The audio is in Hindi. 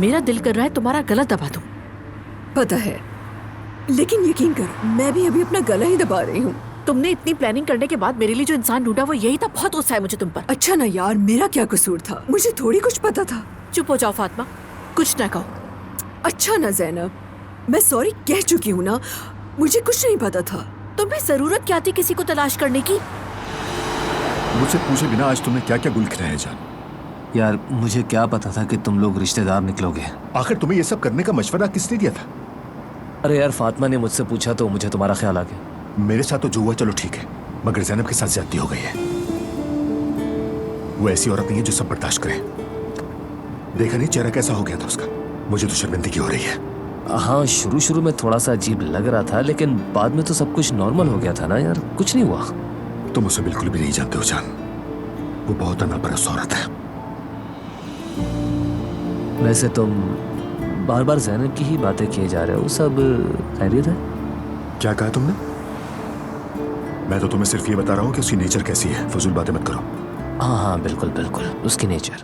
मेरा दिल कर रहा है तुम्हारा गला दबा दूं। पता है, लेकिन यकीन करो मैं भी अभी अपना गला ही दबा रही हूँ। तुमने इतनी प्लानिंग करने के बाद मेरे लिए जो इंसान ढूंढा वो यही था। बहुत गुस्सा है मुझे तुम पर। अच्छा ना यार, मेरा क्या कसूर था? मुझे थोड़ी कुछ पता था। चुप हो जाओ फातिमा, कुछ ना कहो। अच्छा ना ज़ैनब, मैं सॉरी कह चुकी हूँ ना, मुझे कुछ नहीं पता था। तुम्हें जरूरत क्या थी किसी को तलाश करने की? मुझसे पूछे बिना आज तुमने क्या क्या गुल खिलाया जान? यार मुझे क्या पता था कि तुम लोग रिश्तेदार निकलोगे। आखिर तुम्हें ये सब करने का मशवरा किसने दिया था? अरे यार फातिमा ने मुझसे पूछा तो मुझे तुम्हारा ख्याल आ गया। मेरे साथ तो जो हुआ चलो ठीक है, मगर ज़ैनब के साथ ज्यादती हो गई है। वो ऐसी औरत नहीं है जो सब बर्दाश्त करे। देखा नहीं चेहरा कैसा हो गया था उसका? मुझे तो शर्मिंदगी हो रही है। हाँ शुरू में थोड़ा सा अजीब लग रहा था, लेकिन बाद में तो सब कुछ नॉर्मल हो गया था ना यार, कुछ नहीं हुआ। तुम उसे बिल्कुल भी नहीं जानते हो जान, वो बहुत अनापरस्त औरत है। वैसे तुम बार बार ज़ैनब की ही बातें किए जा रहे हो, सब खैरियत है? क्या कहा तुमने? मैं तो तुम्हें सिर्फ ये बता रहा हूँ कि उसकी नेचर कैसी है, फजूल बातें मत करो। हाँ हाँ बिल्कुल बिल्कुल, उसकी नेचर